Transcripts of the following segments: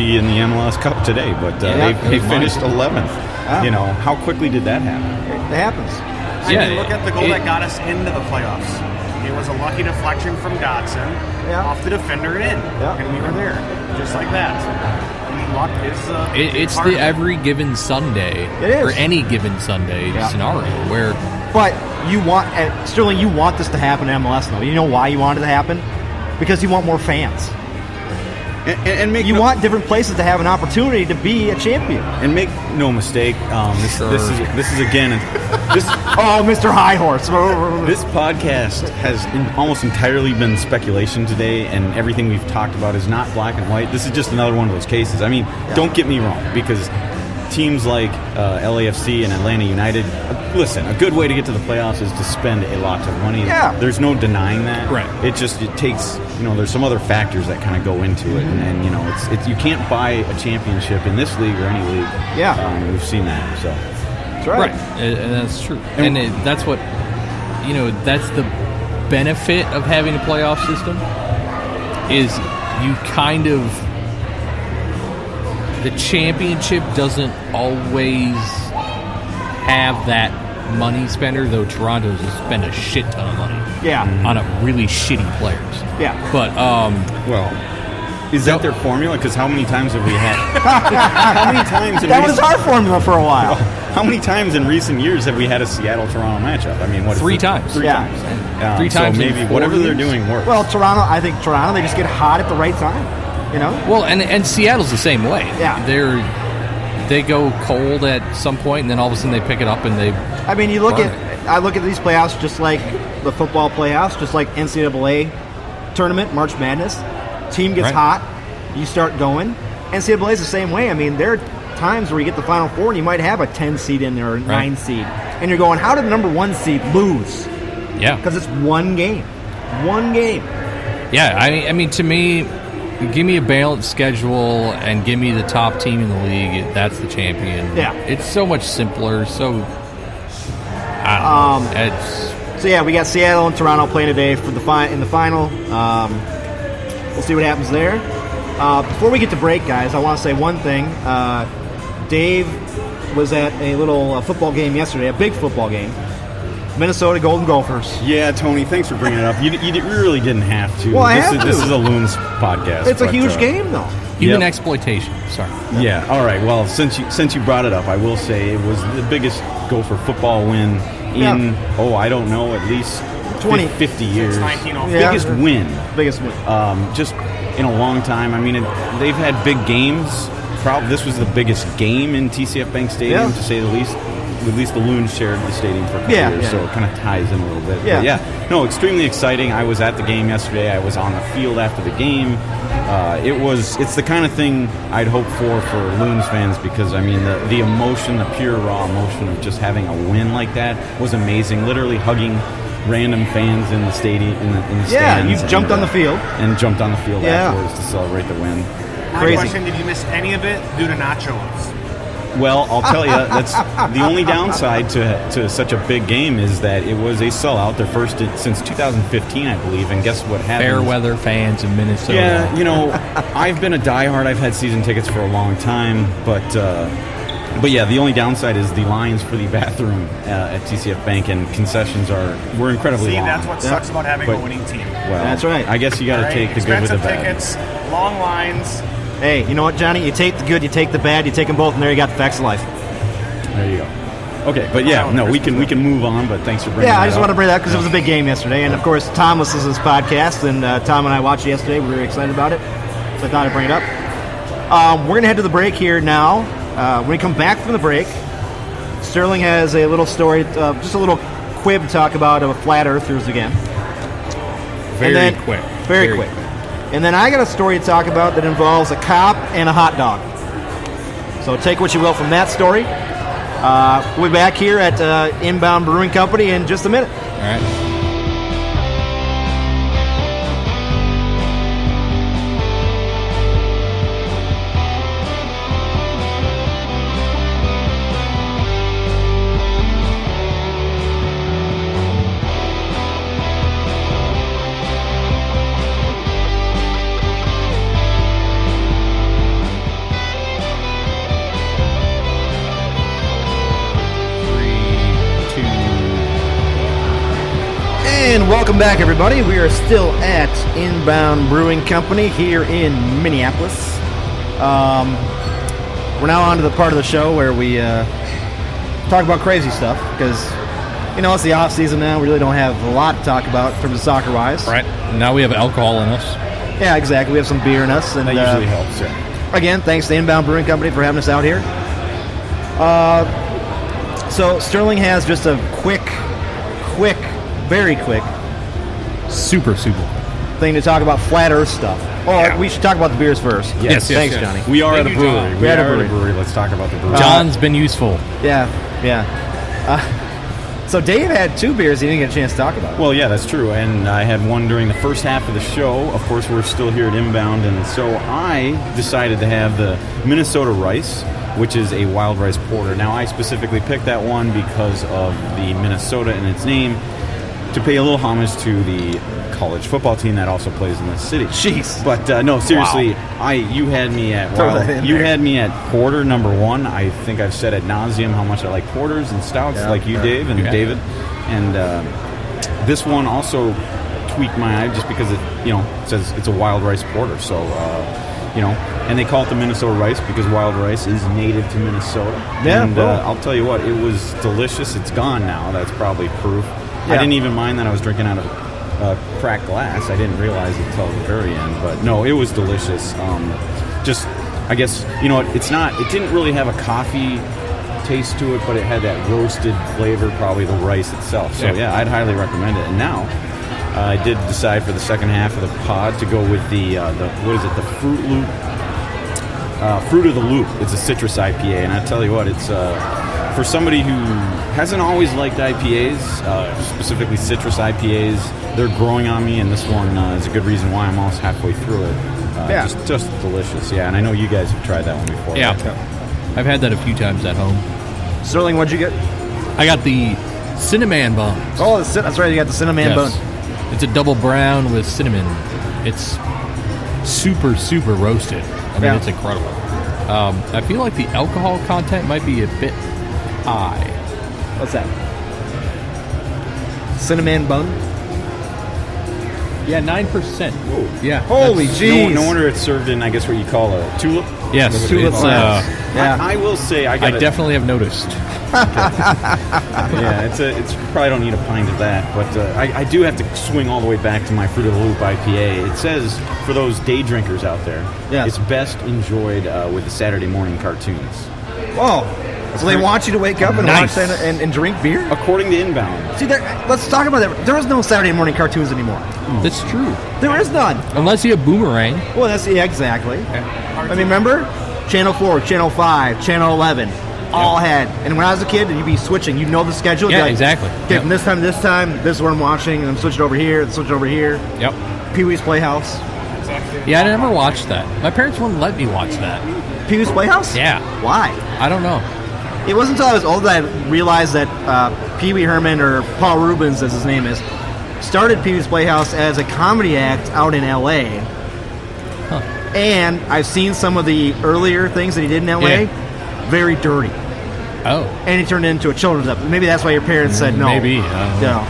be in the MLS Cup today, but they finished 11th. Yeah. How quickly did that happen? It happens. Look at the goal that got us into the playoffs. It was a lucky deflection from Dotson off the defender and in, and we were there, just like that. I mean, luck is it's the every given Sunday or any given Sunday scenario where. But you want Sterling. You want this to happen in MLS, though. You know why you want it to happen? Because you want more fans. You want different places to have an opportunity to be a champion. And make no mistake, this is again. Mr. High Horse. This podcast has almost entirely been speculation today, and everything we've talked about is not black and white. This is just another one of those cases. I mean, don't get me wrong, because teams like LAFC and Atlanta United, listen, a good way to get to the playoffs is to spend a lot of money. Yeah. There's no denying that. Right. It takes, there's some other factors that kind of go into it. And it's you can't buy a championship in this league or any league. Yeah. We've seen that, so. That's right. And that's true. And that's what, that's the benefit of having a playoff system is you kind of, the championship doesn't always have that money spender, though Toronto's spend a shit ton of money on a really shitty players. Yeah. But, is that their formula? Because how many times have we had? How many times? That was our formula for a while. How many times in recent years have we had a Seattle-Toronto matchup? I mean, three times. Three times. Three times. So maybe whatever they're doing works. Well, I think Toronto, they just get hot at the right time. Well, and Seattle's the same way. Yeah. They go cold at some point, and then all of a sudden they pick it up and they. I mean, I look at these playoffs just like the football playoffs, just like NCAA tournament, March Madness. Team gets hot, you start going. NCAA is the same way. I mean, there are times where you get the Final Four and you might have a 10 seed in there or a 9 seed, and you're going, how did the number 1 seed lose? Yeah, because it's one game. Yeah, I mean, to me, give me a balanced schedule and give me the top team in the league. That's the champion. Yeah, it's so much simpler. So, I don't know. So we got Seattle and Toronto playing today for in the final. We'll see what happens there. Before we get to break, guys, I want to say one thing. Dave was at a little football game yesterday, a big football game. Minnesota Golden Gophers. Yeah, Tony, thanks for bringing it up. You really didn't have to. Well, I have to. This is a Loons podcast. It's a huge game, though. Human exploitation. Sorry. Yeah. All right. Well, since you brought it up, I will say it was the biggest Gopher football win in I don't know, at least 50 years. Biggest win. Just in a long time. I mean, they've had big games. This was the biggest game in TCF Bank Stadium, to say the least. At least the Loons shared the stadium for a couple years, so it kind of ties in a little bit. But extremely exciting. I was at the game yesterday. I was on the field after the game. It's the kind of thing I'd hope for Loons fans, because I mean the emotion, the pure raw emotion of just having a win like that was amazing. Literally hugging random fans in the stadium, in the stands. Yeah, you jumped on the field afterwards to celebrate the win. My question: did you miss any of it due to nachos? Well, I'll tell you, that's the only downside to such a big game is that it was a sellout, their first since 2015, I believe, and guess what happened? Fair weather fans in Minnesota. Yeah, I've been a diehard. I've had season tickets for a long time, but yeah, the only downside is the lines for the bathroom at TCF Bank and concessions were incredibly long. That's what sucks about having a winning team. Well, that's right. I guess you got to take the good with the bad. Expensive tickets, long lines. Hey, you know what, Johnny? You take the good, you take the bad, you take them both, and there you got the facts of life. There you go. Okay, but we can move on. But thanks for bringing. Yeah, that I just up. want to bring that because it was a big game yesterday, and of course Tom listens to this podcast, and Tom and I watched it yesterday. We were very excited about it, so I thought I'd bring it up. We're gonna head to the break here now. When we come back from the break, Sterling has a little story, just a little quib to talk about flat earthers again. Very quick. Very quick. And then I got a story to talk about that involves a cop and a hot dog. So take what you will from that story. We'll be back here at Inbound Brewing Company in just a minute. All right. welcome back, everybody. We are still at Inbound Brewing Company here in Minneapolis. We're now on to the part of the show where we talk about crazy stuff because, it's the off-season now. We really don't have a lot to talk about in terms of soccer-wise. Right. Now we have alcohol in us. Yeah, exactly. We have some beer in us. And that usually helps, yeah. Again, thanks to Inbound Brewing Company for having us out here. So Sterling has just a very quick super thing to talk about flat earth stuff. We should talk about the beers first. Yes. Thanks, Johnny. We are at a brewery. We are at a brewery. Let's talk about the brewery. John's been useful. Yeah. So Dave had 2 beers he didn't get a chance to talk about. Well, yeah, that's true. And I had one during the first half of the show. Of course, we're still here at Inbound. And so I decided to have the Minnesota Rice, which is a wild rice porter. Now, I specifically picked that one because of the Minnesota in its name, to pay a little homage to the college football team that also plays in this city. Jeez. But no, seriously, you had me at porter number 1. I think I've said ad nauseum how much I like porters and stouts, like you, Dave, and David. And this one also tweaked my eye just because it says it's a wild rice porter. So and they call it the Minnesota Rice because wild rice is native to Minnesota. Yeah, and I'll tell you what, it was delicious. It's gone now. That's probably proof. Yeah. I didn't even mind that I was drinking out of cracked glass. I didn't realize it until the very end. But no, it was delicious. I guess, it didn't really have a coffee taste to it, but it had that roasted flavor, probably the rice itself. So yeah, I'd highly recommend it. And now I did decide for the second half of the pod to go with the Fruit of the Loop. It's a citrus IPA, and I tell you what, it's for somebody who hasn't always liked IPAs, specifically citrus IPAs. They're growing on me, and this one is a good reason why I'm almost halfway through it. Just delicious. Yeah, and I know you guys have tried that one before. Yeah, I've had that a few times at home. Sterling, what'd you get? I got the cinnamon bun. Oh, that's right. You got the cinnamon bun. It's a double brown with cinnamon. It's super roasted. I mean, it's incredible. I feel like the alcohol content might be a bit high. What's that? Cinnamon bun? Yeah, 9%. Whoa. Yeah. Holy jeez. No wonder it's served in, I guess, what you call a tulip. Yes, tulip. I will say I definitely have noticed. Yeah, it's probably don't need a pint of that, but I do have to swing all the way back to my Fruit of the Loop IPA. It says for those day drinkers out there, it's best enjoyed with the Saturday morning cartoons. Oh, so they want you to wake up and watch that and drink beer? According to Inbound. See, let's talk about that. There is no Saturday morning cartoons anymore. That's true. There is none. Unless you have Boomerang. Well, exactly. Yeah. I mean, remember? Channel 4, Channel 5, Channel 11. All had. And when I was a kid, you'd be switching. You'd know the schedule. Yeah, exactly. Okay, from this time to this time, this is what I'm watching, and I'm switching over here, Yep. Pee-wee's Playhouse. Exactly. Yeah, I never watched that. My parents wouldn't let me watch that. Pee-wee's Playhouse? Yeah. Why? I don't know. It wasn't until I was old that I realized that Pee-wee Herman, or Paul Rubens as his name is, started Pee-wee's Playhouse as a comedy act out in L.A. Huh. And I've seen some of the earlier things that he did in L.A. Very dirty. Oh. And he turned it into a children's episode. Maybe that's why your parents said no. Maybe. No.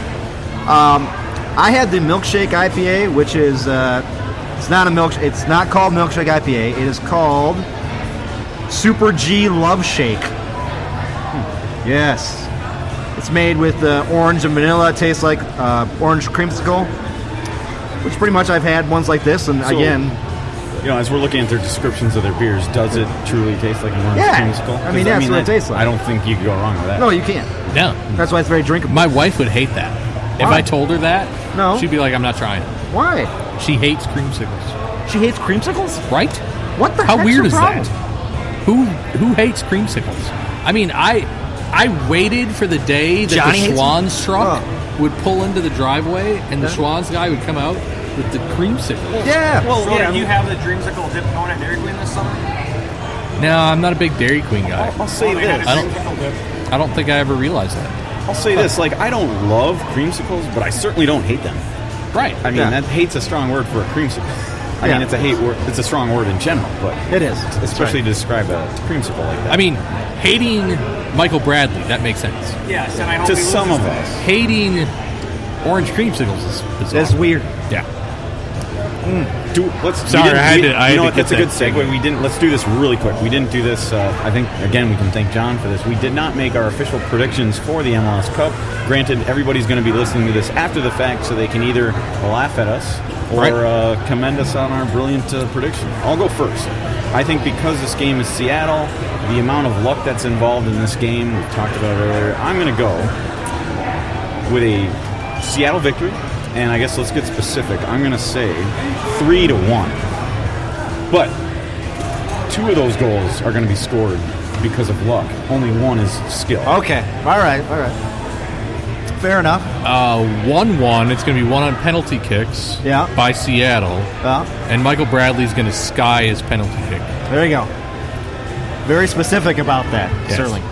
I had the Milkshake IPA, which is it's not called Milkshake IPA. It is called Super G Love Shake. Yes. It's made with orange and vanilla. It tastes like orange creamsicle, which pretty much I've had ones like this. And again, as we're looking at their descriptions of their beers, does it truly taste like an orange creamsicle? I mean, that's what it tastes like. I don't think you could go wrong with that. No, you can't. No. That's why it's very drinkable. My wife would hate that. Why? If I told her that, she'd be like, I'm not trying it. Why? She hates creamsicles. She hates creamsicles? Right? What the How heck's weird your is problem? that? Who hates creamsicles? I mean, I waited for the day that Johnny the Schwann's truck would pull into the driveway and the Schwann's guy would come out with the creamsicle. Yeah. Well, did you have the dreamsicle dip going at Dairy Queen this summer? No, I'm not a big Dairy Queen guy. I'll say this. I don't think I ever realized that. I'll say this. I don't love creamsicles, but I certainly don't hate them. Right. I mean, that hate's a strong word for a creamsicle. I mean, it's a hate word. It's a strong word in general, but it is, especially to describe a creamsicle like that. I mean, hating Michael Bradley, that makes sense. Yes, and I hope to some of us. Hating orange creamsicles is bizarre. That's weird. Yeah. That's a good segue. Let's do this really quick. We didn't do this. I think again we can thank John for this. We did not make our official predictions for the MLS Cup. Granted, everybody's going to be listening to this after the fact, so they can either laugh at us or commend us on our brilliant prediction. I'll go first. I think because this game is Seattle, the amount of luck that's involved in this game we've talked about earlier. I'm going to go with a Seattle victory. And I guess let's get specific. I'm going to say 3-1. But 2 of those goals are going to be scored because of luck. Only 1 is skill. Okay. All right. Fair enough. 1-1. It's going to be 1 on penalty kicks by Seattle. And Michael Bradley's going to sky his penalty kick. There you go. Very specific about that, yes. Sterling.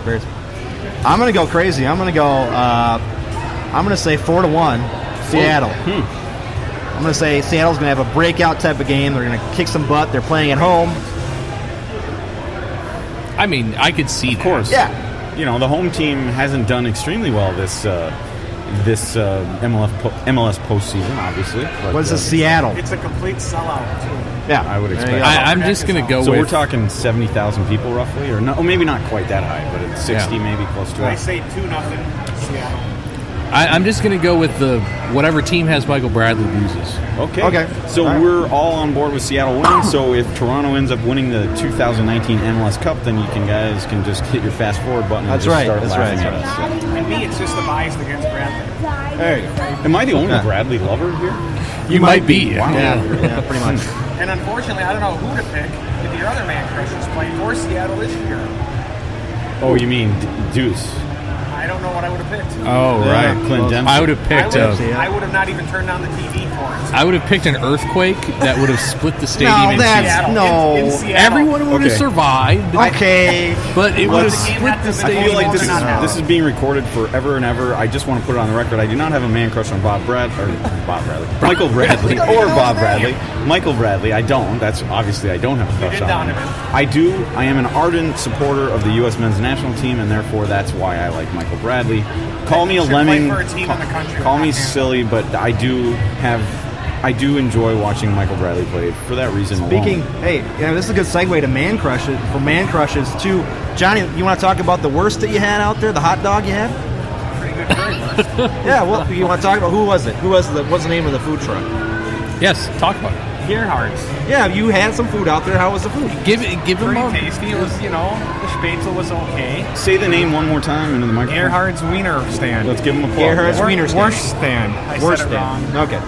I'm going to go crazy. I'm going to say 4-1. Seattle. I'm going to say Seattle's going to have a breakout type of game. They're going to kick some butt. They're playing at home. I mean, I could see that. Of course. Yeah. You know, the home team hasn't done extremely well this MLS postseason, obviously. But, what is this, Seattle? It's a complete sellout, too. Yeah, I would expect. I'm just going to go so with... we're talking 70,000 people roughly, or no, maybe not quite that high, but it's 60, maybe close to it. I say 2-0 Seattle. I'm just going to go with whatever team has Michael Bradley loses. Okay. So we're all on board with Seattle winning. So if Toronto ends up winning the 2019 MLS Cup, then you guys can just hit your fast forward button and start laughing at us. And me, it's just the bias against Bradley. There you go. Am I the only Bradley lover here? You might be. Wow. Yeah, pretty much. And unfortunately, I don't know who to pick if your other man crush is playing for Seattle this year. Oh, you mean Deuce? I don't know what I would have picked. Oh, right. Clint Dempsey. I would have picked I would have not even turned on the TV for it. I would have picked an earthquake that would have split the stadium in Seattle. In Seattle. Everyone would have survived. Okay. But it would have split the I stadium. feel like this is being recorded forever and ever. I just want to put it on the record. I do not have a man crush on Michael Bradley, or Bob Bradley. Michael Bradley, I don't. That's obviously I don't have a crush on him. I do. I am an ardent supporter of the U.S. men's national team, and therefore that's why I like Michael Bradley. Call me a lemming. Call me silly, but I do enjoy watching Michael Bradley play for that reason alone. This is a good segue to man crushes. For man crushes, too. Johnny, you want to talk about the worst that you had out there? The hot dog you had? Pretty good currywurst. Yeah. Well, you want to talk about who was it? What's the name of the food truck? Yes, talk about it. Gerhard's. Yeah, you had some food out there. How was the food? Give them pretty tasty. It was, the Spätzle was okay. Say the name one more time into the microphone. Gerhard's Wiener Stand. Let's give him a plug. Gerhard's Wiener Stand. Wurst Stand. I said it wrong. Okay.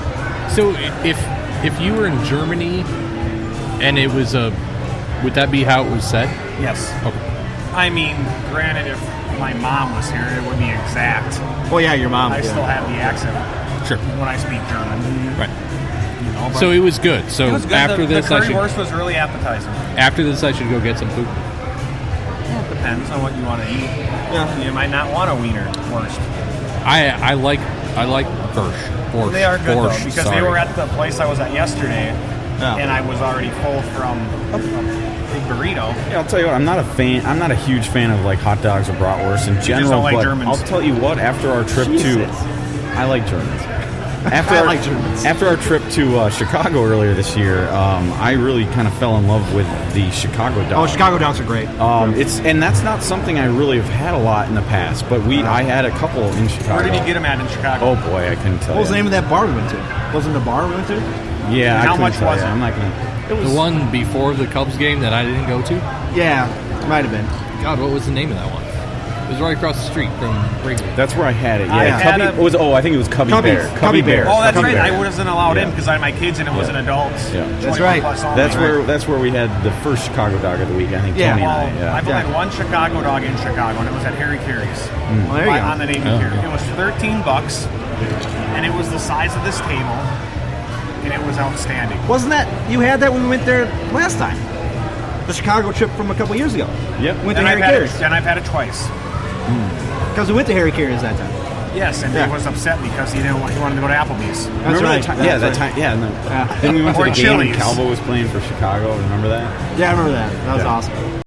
So if you were in Germany and it was would that be how it was said? Yes. Okay. I mean, granted, if my mom was here, it would be exact. Oh yeah, your mom. I still have the accent. Sure. When I speak German. Right. So it was good. So it was good. After this, the currywurst was really appetizing. After this, I should go get some food. Well, it depends on what you want to eat. Yeah. You might not want a wiener wurst. I like borscht. They are good though, because they were at the place I was at yesterday, and I was already full from a big burrito. Yeah, I'll tell you what. I'm not a huge fan of like hot dogs or bratwurst in general. You just don't like but Germans. I'll tell you what. After our trip I like Germans. After our trip to Chicago earlier this year, I really kind of fell in love with the Chicago dog. Oh, Chicago dogs are great. And that's not something I really have had a lot in the past, but I had a couple in Chicago. Where did you get them at in Chicago? Oh boy, I couldn't tell you. What was the name of that bar we went to? Wasn't it a bar we went to? Yeah, how much was it? I'm not gonna. It was the one before the Cubs game that I didn't go to. Yeah, it might have been. God, what was the name of that one? It was right across the street from Wrigley. That's where I had it. Yeah, I think it was Cubby Bear. Cubby Bear. Oh, that's Cubby right. Bear. I wasn't allowed in because I had my kids and it wasn't adults. Yeah, that's right. That's where we had the first Chicago dog of the week. I think Tony and I. I've had one Chicago dog in Chicago, and it was at Harry Carey's. Well, there you go. On the Navy Pier. It was $13, and it was the size of this table, and it was outstanding. Wasn't that you had that when we went there last time? The Chicago trip from a couple years ago. Yep. Went to Harry Carey's. And I've had it twice. Because we went to Harry Carey's that time. Yes, and he was upset because he wanted to go to Applebee's. Remember that time? Yeah, that time. Yeah. Then we went to the game and Calvo was playing for Chicago. Remember that? Yeah, I remember that. That was awesome.